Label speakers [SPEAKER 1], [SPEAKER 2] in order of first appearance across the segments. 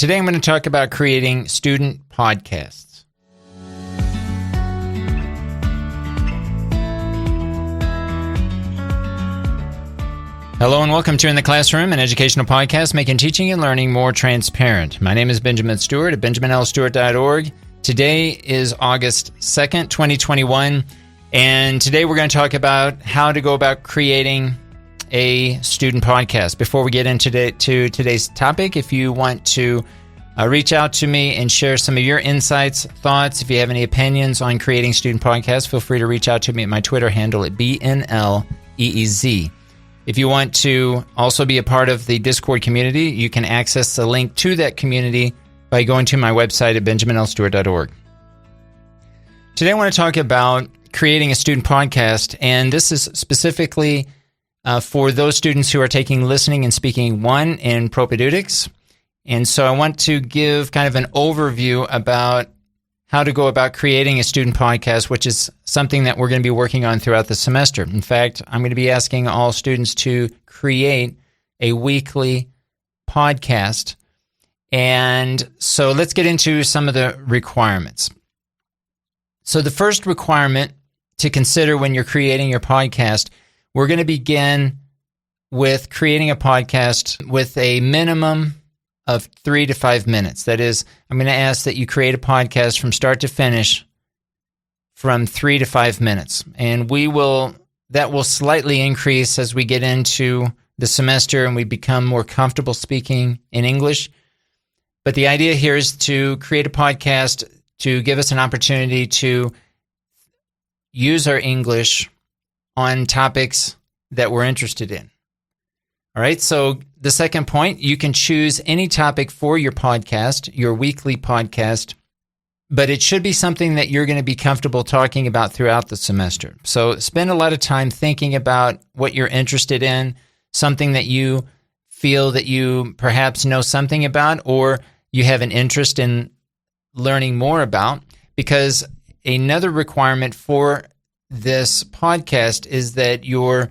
[SPEAKER 1] Today I'm going to talk about creating student podcasts. Hello and welcome to In the Classroom, an educational podcast making teaching and learning more transparent. My name is Benjamin Stewart at benjaminlstewart.org. Today is August 2nd, 2021, and today we're going to talk about how to go about creating a student podcast. Before we get into today's topic, if you want to reach out to me and share some of your insights, thoughts, if you have any opinions on creating student podcasts, feel free to reach out to me at my Twitter handle at BNLEEZ. If you want to also be a part of the Discord community, you can access the link to that community by going to my website at benjaminlstewart.org. Today I want to talk about creating a student podcast, and this is specifically for those students who are taking Listening and Speaking 1 in propaedeutics. And so I want to give kind of an overview about how to go about creating a student podcast, which is something that we're going to be working on throughout the semester. In fact, I'm going to be asking all students to create a weekly podcast. And so let's get into some of the requirements. So the first requirement to consider when you're creating your podcast, we're going to begin with creating a podcast with a minimum of 3 to 5 minutes. That is, I'm going to ask that you create a podcast from start to finish from 3 to 5 minutes. And that will slightly increase as we get into the semester and we become more comfortable speaking in English. But the idea here is to create a podcast to give us an opportunity to use our English on topics that we're interested in. All right, so the second point, you can choose any topic for your podcast, your weekly podcast, but it should be something that you're going to be comfortable talking about throughout the semester. So spend a lot of time thinking about what you're interested in, something that you feel that you perhaps know something about or you have an interest in learning more about, because another requirement for this podcast is that you're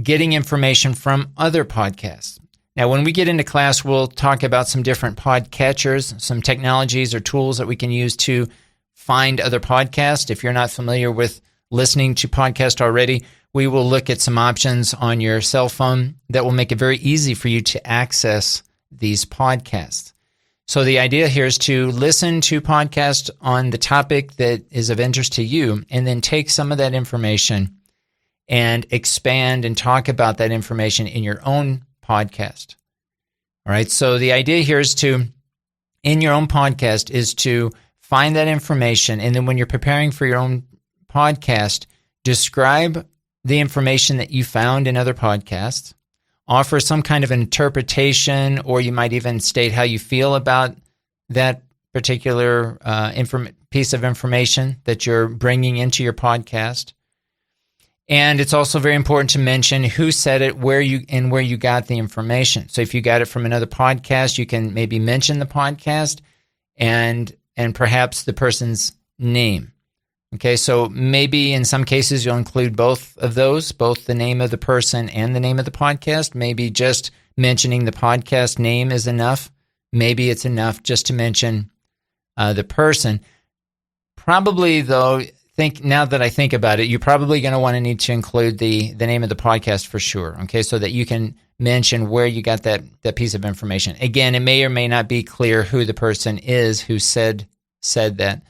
[SPEAKER 1] getting information from other podcasts. Now, when we get into class, we'll talk about some different podcatchers, some technologies or tools that we can use to find other podcasts. If you're not familiar with listening to podcasts already, we will look at some options on your cell phone that will make it very easy for you to access these podcasts. So the idea here is to listen to podcasts on the topic that is of interest to you, and then take some of that information and expand and talk about that information in your own podcast. All right, so the idea here is in your own podcast, is to find that information, and then when you're preparing for your own podcast, describe the information that you found in other podcasts, offer some kind of an interpretation, or you might even state how you feel about that particular piece of information that you're bringing into your podcast. And it's also very important to mention who said it, where you got the information. So if you got it from another podcast, you can maybe mention the podcast and perhaps the person's name. Okay, so maybe in some cases you'll include both of those, both the name of the person and the name of the podcast. Maybe just mentioning the podcast name is enough. Maybe it's enough just to mention the person. Probably, though, now that I think about it, you're probably going to want to need to include the name of the podcast for sure, okay, so that you can mention where you got that piece of information. Again, it may or may not be clear who the person is who said that.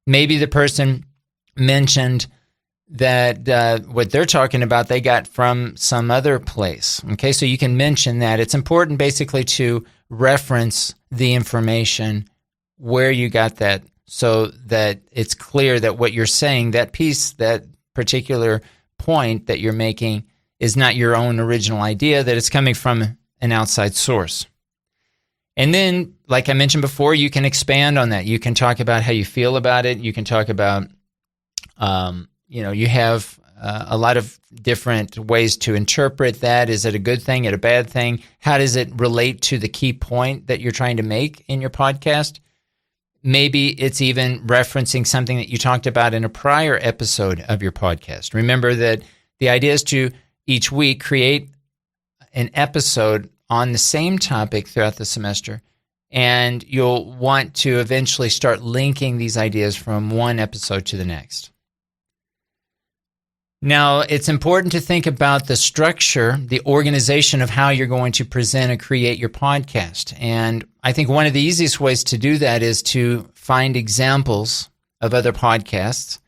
[SPEAKER 1] Maybe the person mentioned that what they're talking about they got from some other place. Okay, so you can mention that. It's important basically to reference the information where you got that, so that it's clear that what you're saying, that piece, that particular point that you're making, is not your own original idea, that it's coming from an outside source. And then, like I mentioned before, you can expand on that. You can talk about how you feel about it. You can talk about you have a lot of different ways to interpret that. Is it a good thing? Is it a bad thing? How does it relate to the key point that you're trying to make in your podcast? Maybe it's even referencing something that you talked about in a prior episode of your podcast. Remember that the idea is to each week create an episode on the same topic throughout the semester and you'll want to eventually start linking these ideas from one episode to the next. Now, it's important to think about the structure, the organization of how you're going to present and create your podcast. And I think one of the easiest ways to do that is to find examples of other podcasts.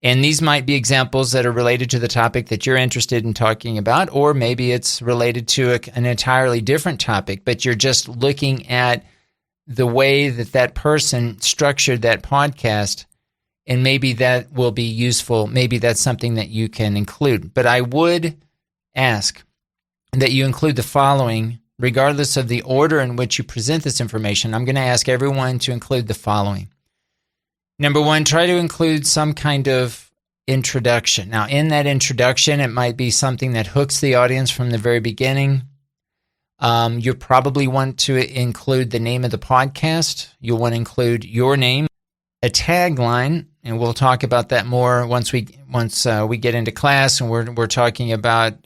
[SPEAKER 1] And these might be examples that are related to the topic that you're interested in talking about, or maybe it's related to an entirely different topic, but you're just looking at the way that that person structured that podcast, and maybe that will be useful. Maybe that's something that you can include. But I would ask that you include the following, regardless of the order in which you present this information. I'm going to ask everyone to include the following. Number one, try to include some kind of introduction. Now, in that introduction, it might be something that hooks the audience from the very beginning. You probably want to include the name of the podcast. You'll want to include your name, a tagline, and we'll talk about that more once we get into class and we're talking about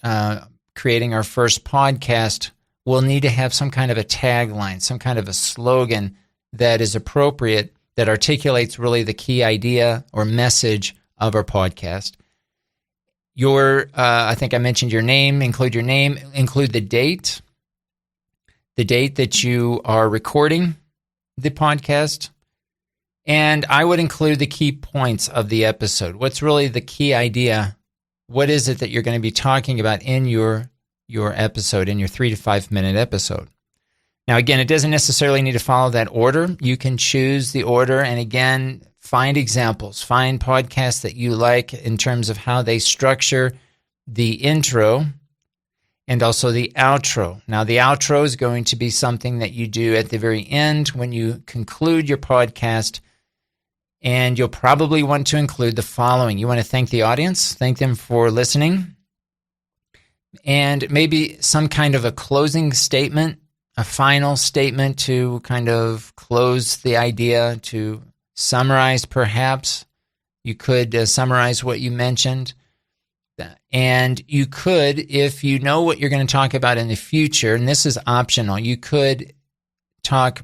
[SPEAKER 1] creating our first podcast. We'll need to have some kind of a tagline, some kind of a slogan that is appropriate, that articulates really the key idea or message of our podcast. I think I mentioned your name, include the date that you are recording the podcast, and I would include the key points of the episode. What's really the key idea? What is it that you're going to be talking about in your episode, in your 3 to 5 minute episode? Now, again, it doesn't necessarily need to follow that order. You can choose the order, and again, find examples. Find podcasts that you like in terms of how they structure the intro and also the outro. Now, the outro is going to be something that you do at the very end when you conclude your podcast, and you'll probably want to include the following. You want to thank the audience, thank them for listening, and maybe some kind of a closing statement, a final statement to kind of close the idea, to summarize perhaps. You could summarize what you mentioned. And you could, if you know what you're going to talk about in the future, and this is optional, you could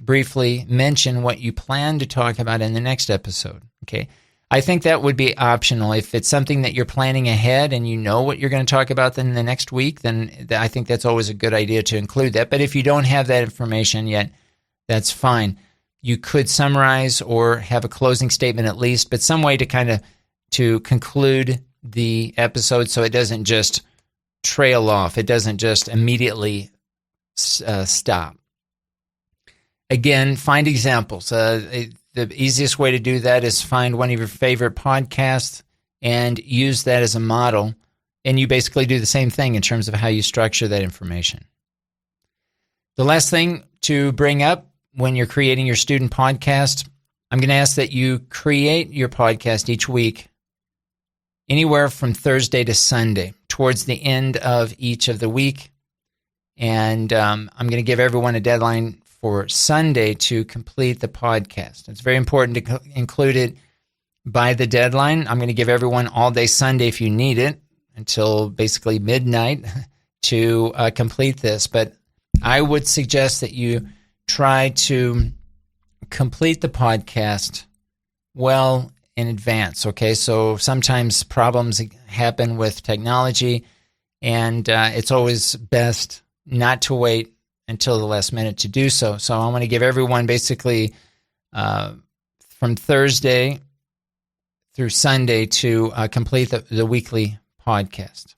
[SPEAKER 1] briefly mention what you plan to talk about in the next episode. Okay. I think that would be optional. If it's something that you're planning ahead and you know what you're going to talk about in the next week, then I think that's always a good idea to include that. But if you don't have that information yet, that's fine. You could summarize or have a closing statement at least, but some way to conclude the episode so it doesn't just trail off. It doesn't just immediately stop. Again, find examples. The easiest way to do that is find one of your favorite podcasts and use that as a model. And you basically do the same thing in terms of how you structure that information. The last thing to bring up when you're creating your student podcast, I'm going to ask that you create your podcast each week anywhere from Thursday to Sunday, towards the end of each of the week. And I'm going to give everyone a deadline for Sunday to complete the podcast. It's very important to include it by the deadline. I'm going to give everyone all day Sunday if you need it, until basically midnight to complete this. But I would suggest that you try to complete the podcast well in advance, okay? So sometimes problems happen with technology, and it's always best not to wait until the last minute to do so. So I want to give everyone basically from Thursday through Sunday to complete the weekly podcast.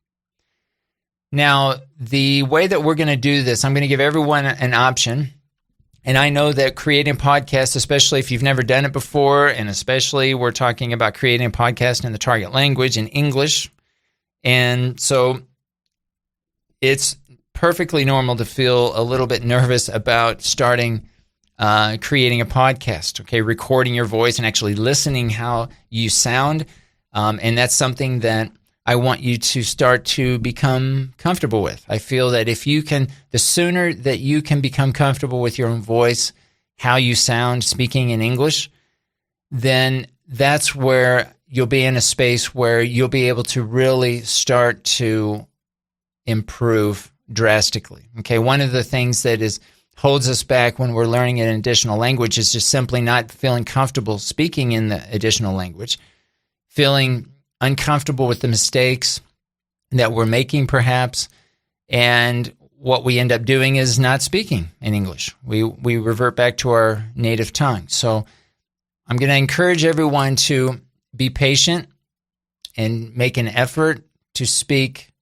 [SPEAKER 1] Now, the way that we're going to do this, I'm going to give everyone an option. And I know that creating a podcast, especially if you've never done it before, and especially we're talking about creating a podcast in the target language, in English. And so it's perfectly normal to feel a little bit nervous about starting creating a podcast, okay, recording your voice and actually listening how you sound. And that's something that I want you to start to become comfortable with. I feel that if you can, the sooner that you can become comfortable with your own voice, how you sound speaking in English, then that's where you'll be in a space where you'll be able to really start to improve drastically. Okay, one of the things that is holds us back when we're learning an additional language is just simply not feeling comfortable speaking in the additional language, feeling uncomfortable with the mistakes that we're making perhaps, and what we end up doing is not speaking in English. We revert back to our native tongue. So I'm going to encourage everyone to be patient and make an effort to speak,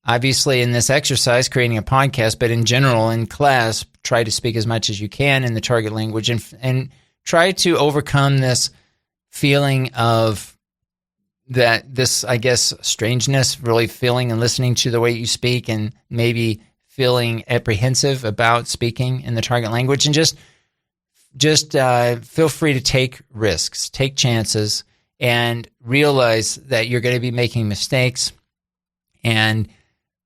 [SPEAKER 1] obviously in this exercise, creating a podcast, but in general, in class, try to speak as much as you can in the target language and try to overcome this feeling of this, I guess, strangeness, really feeling and listening to the way you speak and maybe feeling apprehensive about speaking in the target language. And just feel free to take risks, take chances, and realize that you're going to be making mistakes. And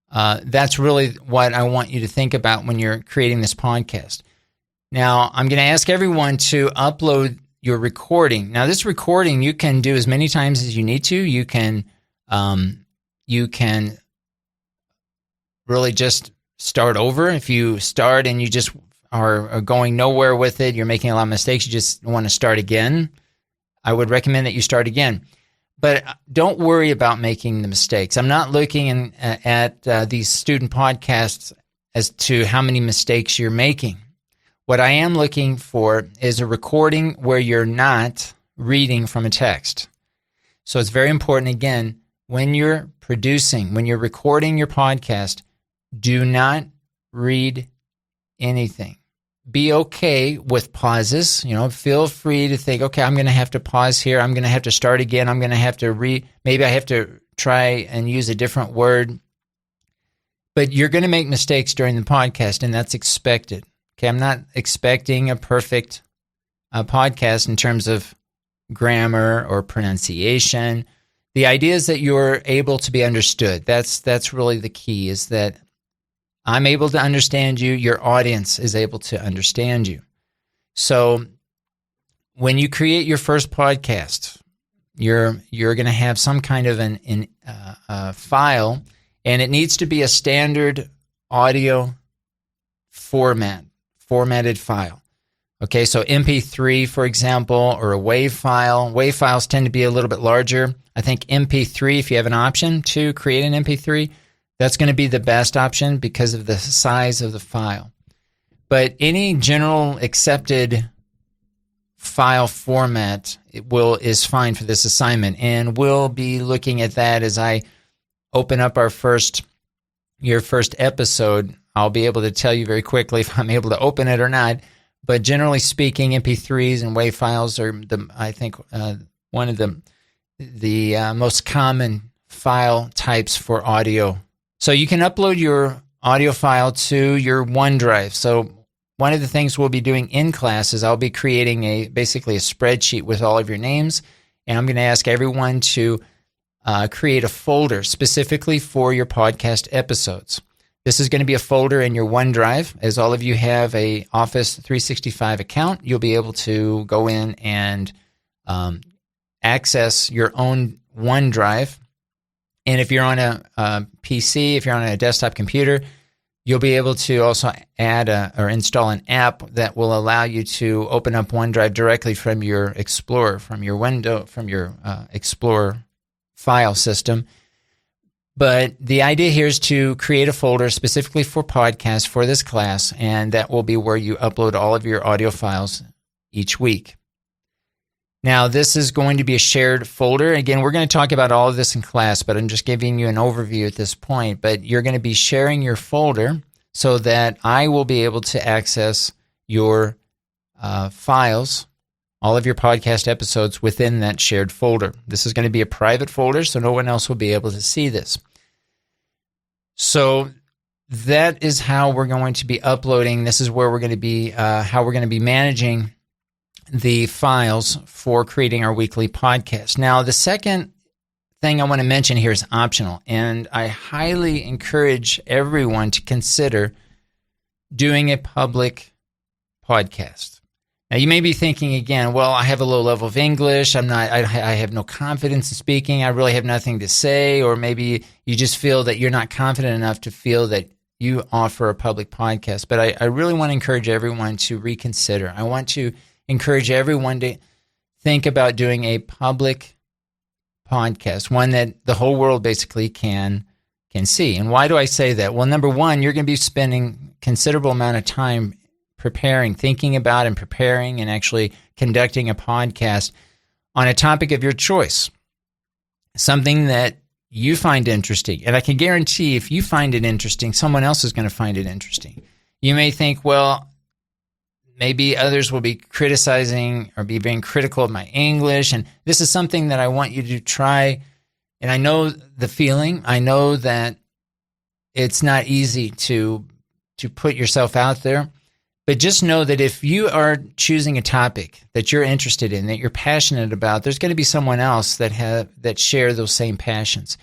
[SPEAKER 1] that's really what I want you to think about when you're creating this podcast. Now, I'm going to ask everyone to upload your recording. Now, this recording you can do as many times as you need to. You can really just start over. If you start and you just are going nowhere with it, you're making a lot of mistakes, you just want to start again, I would recommend that you start again. But don't worry about making the mistakes. I'm not looking at these student podcasts as to how many mistakes you're making. What I am looking for is a recording where you're not reading from a text. So it's very important, again, when you're recording your podcast, do not read anything. Be okay with pauses. Feel free to think, okay, I'm going to have to pause here. I'm going to have to start again. I'm going to have to maybe I have to try and use a different word. But you're going to make mistakes during the podcast, and that's expected. Okay, I'm not expecting a perfect podcast in terms of grammar or pronunciation. The idea is that you're able to be understood. That's really the key, is that I'm able to understand you, your audience is able to understand you. So when you create your first podcast, you're going to have some kind of a file, and it needs to be a standard audio formatted file. Okay, so MP3, for example, or a WAV file. WAV files tend to be a little bit larger. I think MP3, if you have an option to create an MP3, that's going to be the best option because of the size of the file. But any general accepted file format is fine for this assignment, and we'll be looking at that as I open up your first episode. I'll be able to tell you very quickly if I'm able to open it or not. But generally speaking, MP3s and WAV files are one of the most common file types for audio. So you can upload your audio file to your OneDrive. So one of the things we'll be doing in class is I'll be creating basically a spreadsheet with all of your names, and I'm going to ask everyone to create a folder specifically for your podcast episodes. This is going to be a folder in your OneDrive. As all of you have a Office 365 account, you'll be able to go in and access your own OneDrive. And if you're on a PC, if you're on a desktop computer, you'll be able to also add or install an app that will allow you to open up OneDrive directly from your Explorer, from your Explorer file system. But the idea here is to create a folder specifically for podcasts for this class, and that will be where you upload all of your audio files each week. Now, this is going to be a shared folder. Again, we're going to talk about all of this in class, but I'm just giving you an overview at this point. But you're going to be sharing your folder so that I will be able to access your files, all of your podcast episodes within that shared folder. This is going to be a private folder, so no one else will be able to see this. So that is how we're going to be uploading. This is where we're going to be, how we're going to be managing the files for creating our weekly podcast. Now, the second thing I want to mention here is optional, and I highly encourage everyone to consider doing a public podcast. Now, you may be thinking again, well, I have a low level of English. I have no confidence in speaking. I really have nothing to say. Or maybe you just feel that you're not confident enough to feel that you offer a public podcast. But I really want to encourage everyone to reconsider. I want to encourage everyone to think about doing a public podcast, one that the whole world basically can see. And why do I say that? Well, number one, you're going to be spending considerable amount of time preparing, thinking about and preparing and actually conducting a podcast on a topic of your choice, something that you find interesting. And I can guarantee if you find it interesting, someone else is going to find it interesting. You may think, well, maybe others will be criticizing or be being critical of my English, and this is something that I want you to try. And I know the feeling. I know that it's not easy to put yourself out there. But just know that if you are choosing a topic that you're interested in, that you're passionate about, there's going to be someone else that share those same passions.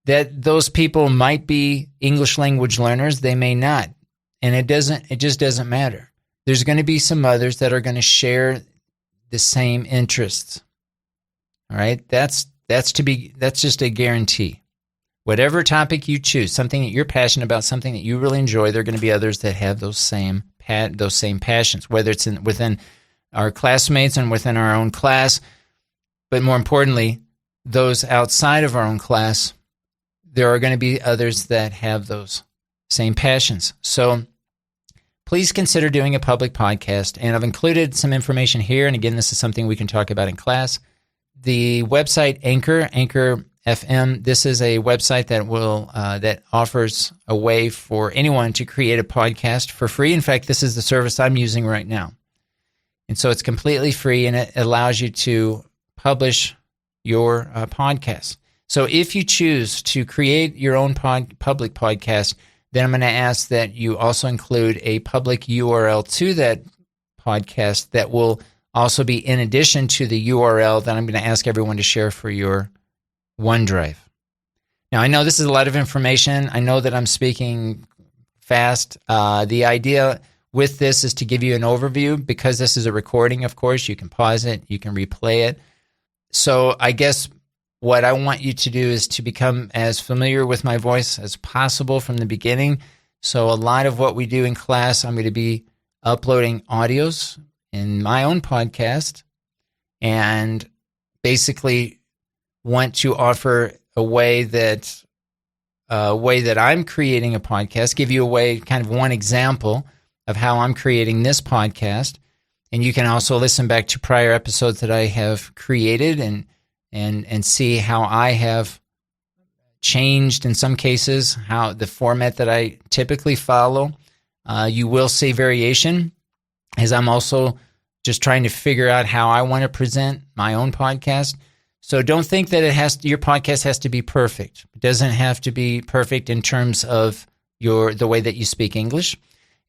[SPEAKER 1] That those people might be English language learners, they may not. And it just doesn't matter. There's going to be some others that are going to share the same interests. All right? That's just a guarantee. Whatever topic you choose, something that you're passionate about, something that you really enjoy, there are going to be others that have those same passions, whether it's within our classmates and within our own class, but more importantly, those outside of our own class, there are going to be others that have those same passions. So please consider doing a public podcast, and I've included some information here, and again, this is something we can talk about in class. The website Anchor FM. This is a website that offers a way for anyone to create a podcast for free. In fact, this is the service I'm using right now. And so it's completely free, and it allows you to publish your podcast. So if you choose to create your own public podcast, then I'm going to ask that you also include a public URL to that podcast that will also be in addition to the URL that I'm going to ask everyone to share for your OneDrive. Now, I know this is a lot of information. I know that I'm speaking fast. The idea with this is to give you an overview. Because this is a recording, of course, you can pause it, you can replay it. So I guess what I want you to do is to become as familiar with my voice as possible from the beginning. So a lot of what we do in class, I'm going to be uploading audios in my own podcast, and basically want to offer a way that I'm creating a podcast, give you a way, kind of one example of how I'm creating this podcast. And you can also listen back to prior episodes that I have created and see how I have changed in some cases, how the format that I typically follow. You will see variation as I'm also just trying to figure out how I want to present my own podcast. So don't think that your podcast has to be perfect. It doesn't have to be perfect in terms of the way that you speak English.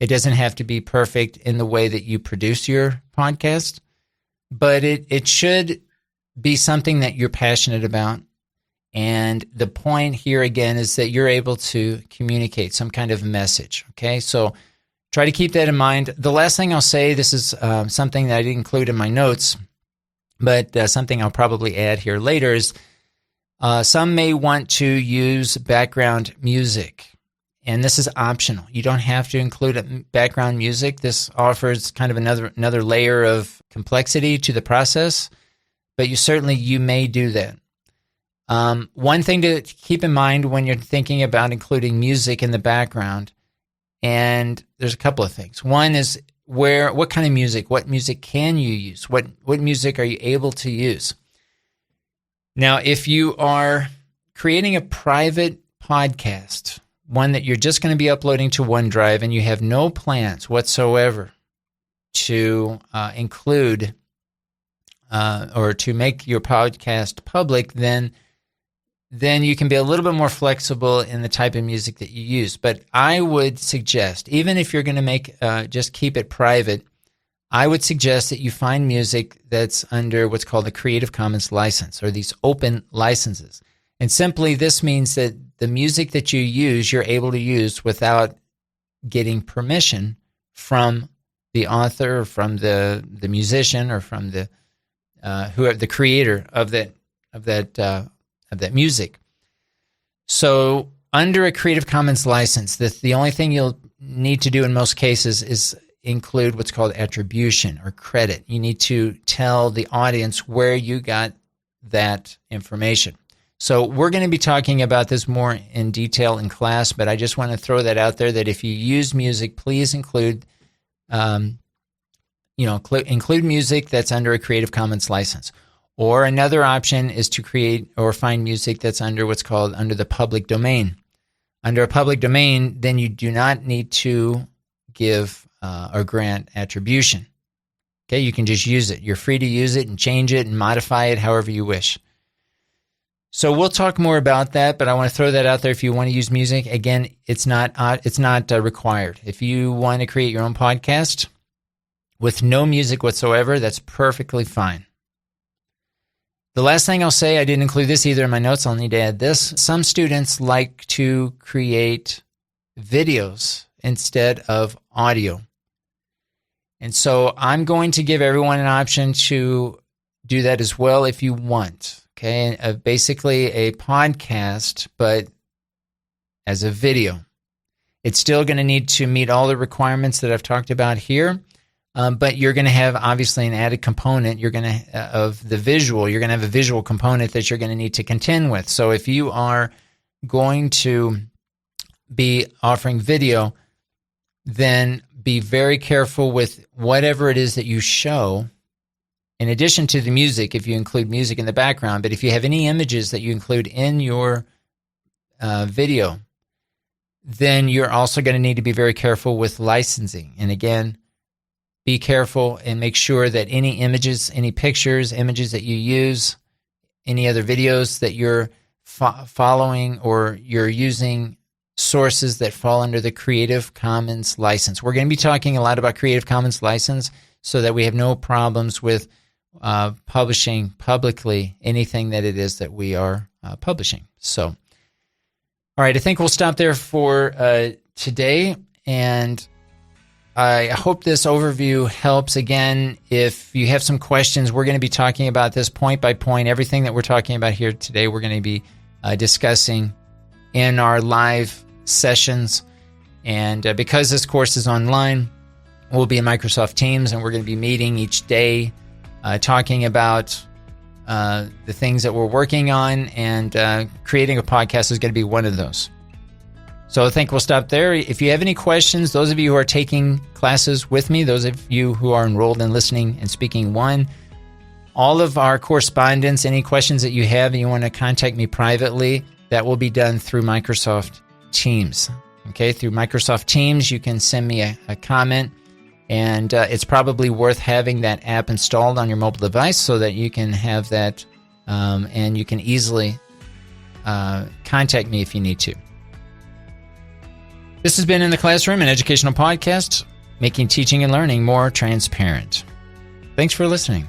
[SPEAKER 1] It doesn't have to be perfect in the way that you produce your podcast, but it should be something that you're passionate about. And the point here again is that you're able to communicate some kind of message. Okay, so try to keep that in mind. The last thing I'll say, this is something that I didn't include in my notes, but something I'll probably add here later is some may want to use background music, and this is optional. You don't have to include background music. This offers kind of another layer of complexity to the process, but you may do that. One thing to keep in mind when you're thinking about including music in the background, and there's a couple of things. One is what kind of music, what music can you use? What music are you able to use? Now, if you are creating a private podcast, one that you're just going to be uploading to OneDrive, and you have no plans whatsoever to include or to make your podcast public, then you can be a little bit more flexible in the type of music that you use. But I would suggest, even if you're going to just keep it private, I would suggest that you find music that's under what's called the Creative Commons license, or these open licenses. And simply this means that the music that you use, you're able to use without getting permission from the author, or from the musician, or from the creator of that music. So under a Creative Commons license, the only thing you'll need to do in most cases is include what's called attribution or credit. You need to tell the audience where you got that information. So we're going to be talking about this more in detail in class, but I just want to throw that out there that if you use music, please include include music that's under a Creative Commons license. Or another option is to create or find music that's under what's called under the public domain. Under a public domain, then you do not need to give or grant attribution. Okay, you can just use it. You're free to use it and change it and modify it however you wish. So we'll talk more about that, but I want to throw that out there. If you want to use music, again, it's not required. If you want to create your own podcast with no music whatsoever, that's perfectly fine. The last thing I'll say, I didn't include this either in my notes. I'll need to add this. Some students like to create videos instead of audio. And so I'm going to give everyone an option to do that as well if you want. Okay, basically a podcast, but as a video. It's still going to need to meet all the requirements that I've talked about here, but you're going to have obviously an added component. You're going to of the visual. You're going to have a visual component that you're going to need to contend with. So if you are going to be offering video, then be very careful with whatever it is that you show. In addition to the music, if you include music in the background, but if you have any images that you include in your video, then you're also going to need to be very careful with licensing. And again, be careful and make sure that any images, any pictures, images that you use, any other videos that you're following or you're using sources that fall under the Creative Commons license. We're going to be talking a lot about Creative Commons license so that we have no problems with publishing publicly anything that it is that we are publishing. So, all right, I think we'll stop there for today, and I hope this overview helps. Again, if you have some questions, we're going to be talking about this point by point. Everything that we're talking about here today, we're going to be discussing in our live sessions. And because this course is online, we'll be in Microsoft Teams, and we're going to be meeting each day, talking about the things that we're working on, and creating a podcast is going to be one of those. So I think we'll stop there. If you have any questions, those of you who are taking classes with me, those of you who are enrolled in Listening and Speaking 1, all of our correspondence, any questions that you have and you want to contact me privately, that will be done through Microsoft Teams. Okay, through Microsoft Teams, you can send me a comment, and it's probably worth having that app installed on your mobile device so that you can have that and you can easily contact me if you need to. This has been In the Classroom, an educational podcast, making teaching and learning more transparent. Thanks for listening.